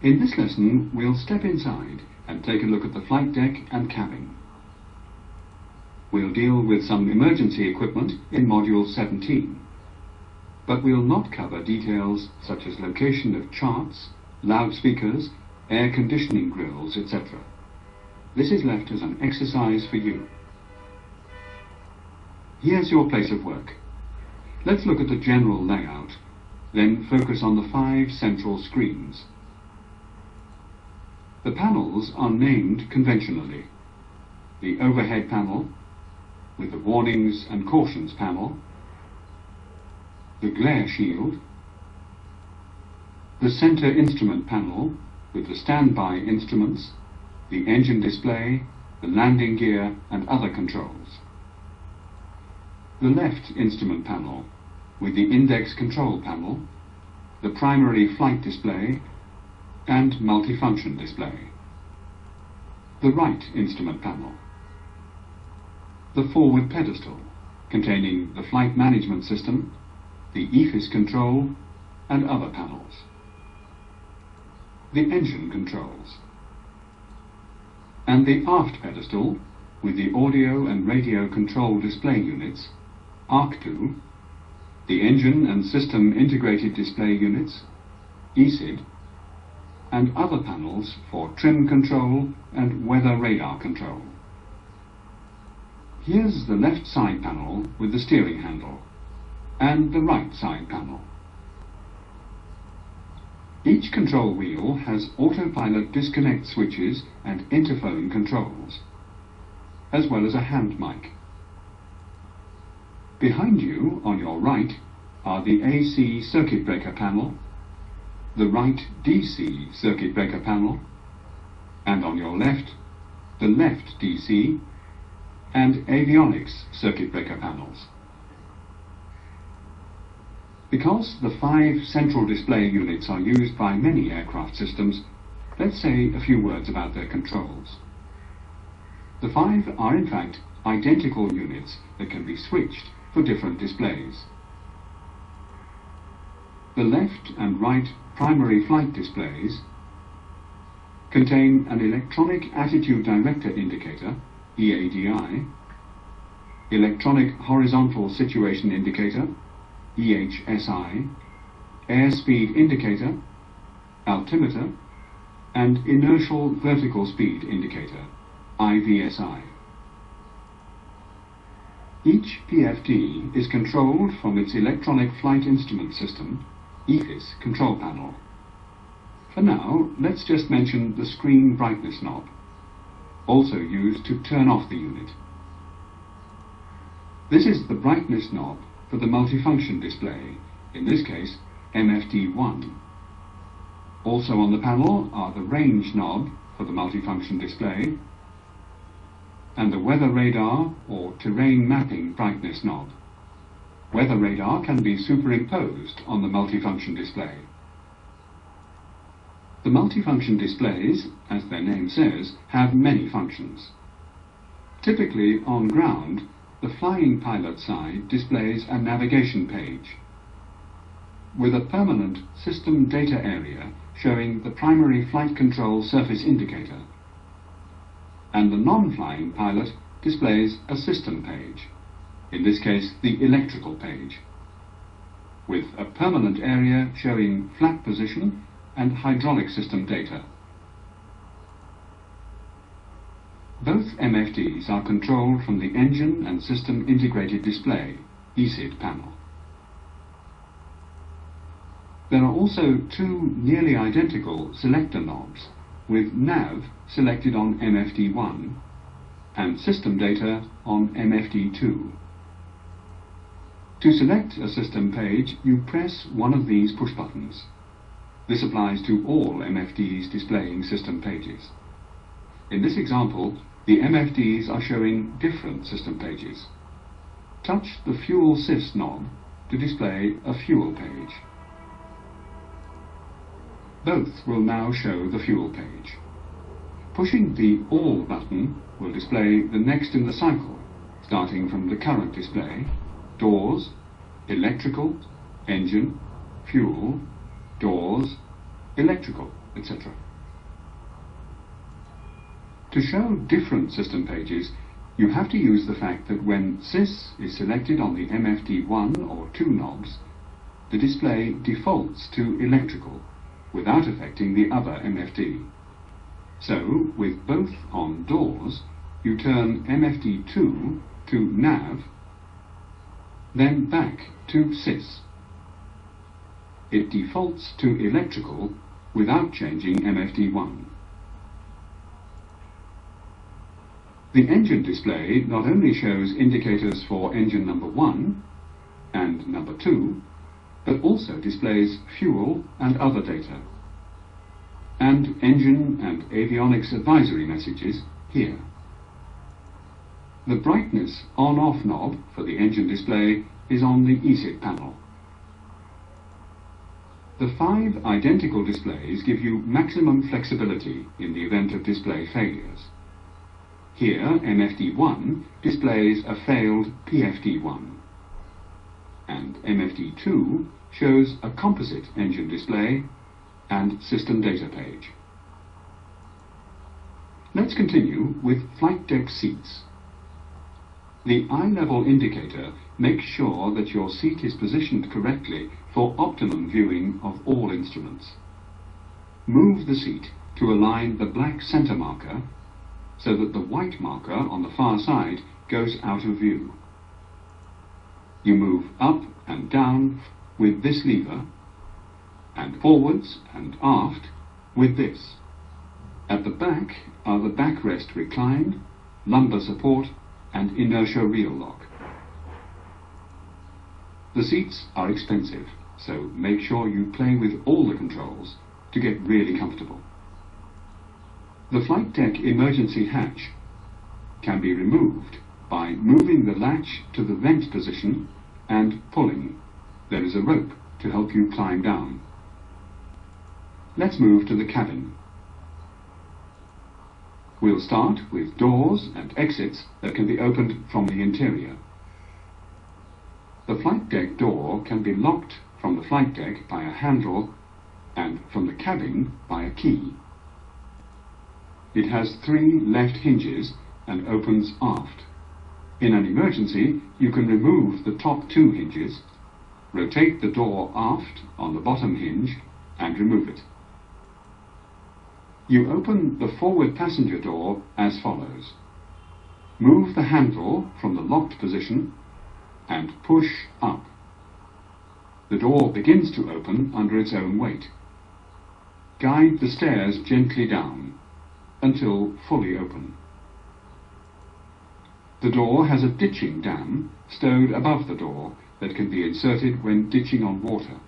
In this lesson, we'll step inside and take a look at the flight deck and cabin. We'll deal with some emergency equipment in Module 17, but we'll not cover details such as location of charts, loudspeakers, air conditioning grills, etc. This is left as an exercise for you. Here's your place of work. Let's look at the general layout, then focus on the 5 central screens. The panels are named conventionally. The overhead panel, with the warnings and cautions panel, the glare shield, the center instrument panel with the standby instruments, the engine display, the landing gear and other controls, the left instrument panel with the index control panel, the primary flight display and multifunction display, the right instrument panel, the forward pedestal containing the flight management system, the EFIS control and other panels, the engine controls, and the aft pedestal with the audio and radio control display units, ARC2, the engine and system integrated display units, ESID, and other panels for trim control and weather radar control. Here's the left side panel with the steering handle, and the right side panel. Each control wheel has autopilot disconnect switches and interphone controls, as well as a hand mic. Behind you, on your right, are the AC circuit breaker panel, the right DC circuit breaker panel, and on your left, the left DC and avionics circuit breaker panels. Because the 5 central display units are used by many aircraft systems, let's say a few words about their controls. The 5 are in fact identical units that can be switched for different displays. The left and right primary flight displays contain an electronic attitude director indicator, EADI, electronic horizontal situation indicator, EHSI, airspeed indicator, altimeter, and inertial vertical speed indicator, IVSI. Each PFD is controlled from its electronic flight instrument system, EFIS control panel. For now, let's just mention the screen brightness knob, also used to turn off the unit. This is the brightness knob for the multifunction display, in this case MFD1. Also on the panel are the range knob for the multifunction display and the weather radar or terrain mapping brightness knob. Weather radar can be superimposed on the multifunction display. The multifunction displays, as their name says, have many functions. Typically on ground, the flying pilot side displays a navigation page with a permanent system data area showing the primary flight control surface indicator, and the non-flying pilot displays a system page, in this case the electrical page, with a permanent area showing flap position and hydraulic system data. Both MFDs are controlled from the Engine and System Integrated Display, ESID panel. There are also 2 nearly identical selector knobs, with NAV selected on MFD1 and system data on MFD2. To select a system page, you press one of these push buttons. This applies to all MFDs displaying system pages. In this example, the MFDs are showing different system pages. Touch the Fuel Sys knob to display a fuel page. Both will now show the fuel page. Pushing the All button will display the next in the cycle, starting from the current display, doors, electrical, engine, fuel, doors, electrical. etc. To show different system pages, you have to use the fact that when SYS is selected on the MFD 1 or 2 knobs, the display defaults to electrical without affecting the other MFD. So, with both on doors, you turn MFD 2 to NAV, then back to SYS. It defaults to electrical without changing MFD 1. The engine display not only shows indicators for engine number 1 and number 2, but also displays fuel and other data, and engine and avionics advisory messages here. The brightness on-off knob for the engine display is on the ESID panel. The 5 identical displays give you maximum flexibility in the event of display failures. Here, MFD1 displays a failed PFD1, and MFD2 shows a composite engine display and system data page. Let's continue with flight deck seats. The eye level indicator makes sure that your seat is positioned correctly for optimum viewing of all instruments. Move the seat to align the black center marker so that the white marker on the far side goes out of view. You move up and down with this lever, and forwards and aft with this. At the back are the backrest recline, lumbar support, and inertia reel lock. The seats are expensive, so make sure you play with all the controls to get really comfortable. The flight deck emergency hatch can be removed by moving the latch to the vent position and pulling. There is a rope to help you climb down. Let's move to the cabin. We'll start with doors and exits that can be opened from the interior. The flight deck door can be locked from the flight deck by a handle and from the cabin by a key. It has 3 left hinges and opens aft. In an emergency, you can remove the top 2 hinges, rotate the door aft on the bottom hinge, and remove it. You open the forward passenger door as follows. Move the handle from the locked position and push up. The door begins to open under its own weight. Guide the stairs gently down until fully open. The door has a ditching dam stowed above the door that can be inserted when ditching on water.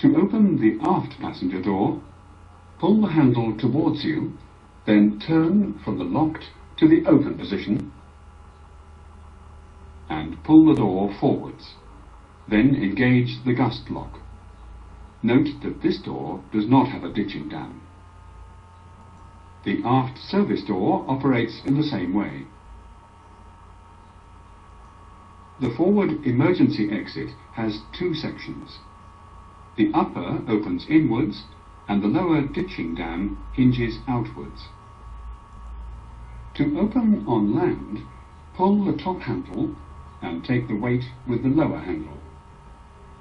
To open the aft passenger door, pull the handle towards you, then turn from the locked to the open position and pull the door forwards. Then engage the gust lock. Note that this door does not have a ditching dam. The aft service door operates in the same way. The forward emergency exit has 2 sections. The upper opens inwards and the lower ditching dam hinges outwards. To open on land, pull the top handle and take the weight with the lower handle.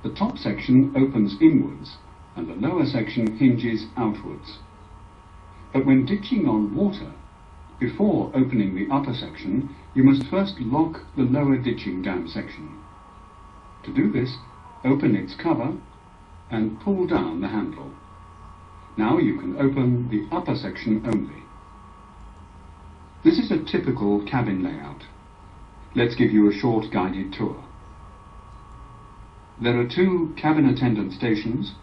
The top section opens inwards and the lower section hinges outwards. But when ditching on water, before opening the upper section, you must first lock the lower ditching dam section. To do this, open its cover and pull down the handle. Now you can open the upper section only. This is a typical cabin layout. Let's give you a short guided tour. There are 2 cabin attendant stations,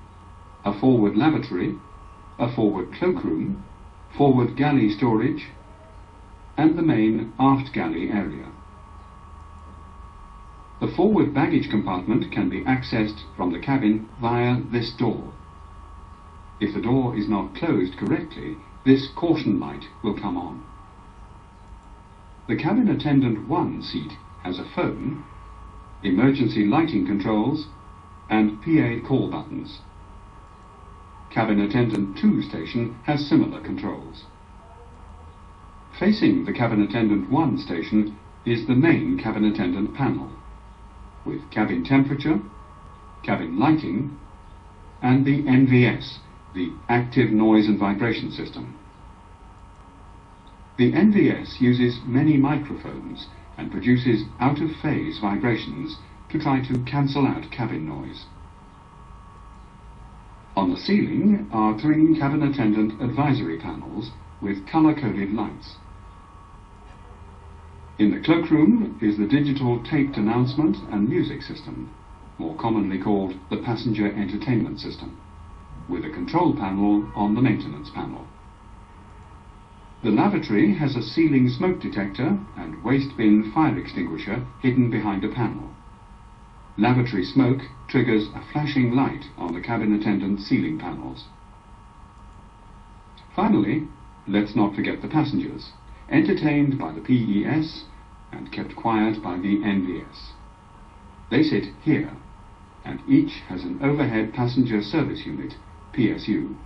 a forward lavatory, a forward cloakroom, forward galley storage, and the main aft galley area. The forward baggage compartment can be accessed from the cabin via this door. If the door is not closed correctly, this caution light will come on. The cabin attendant 1 seat has a phone, emergency lighting controls, and PA call buttons. Cabin Attendant 2 station has similar controls. Facing the Cabin Attendant 1 station is the main Cabin Attendant panel, with cabin temperature, cabin lighting, and the NVS, the Active Noise and Vibration System. The NVS uses many microphones and produces out-of-phase vibrations to try to cancel out cabin noise. On the ceiling are 3 Cabin Attendant advisory panels with colour-coded lights. In the cloakroom is the digital taped announcement and music system, more commonly called the Passenger Entertainment System, with a control panel on the maintenance panel. The lavatory has a ceiling smoke detector and waste bin fire extinguisher hidden behind a panel. Lavatory smoke triggers a flashing light on the cabin attendant ceiling panels. Finally, let's not forget the passengers, entertained by the PES and kept quiet by the NVS. They sit here, and each has an overhead passenger service unit, PSU,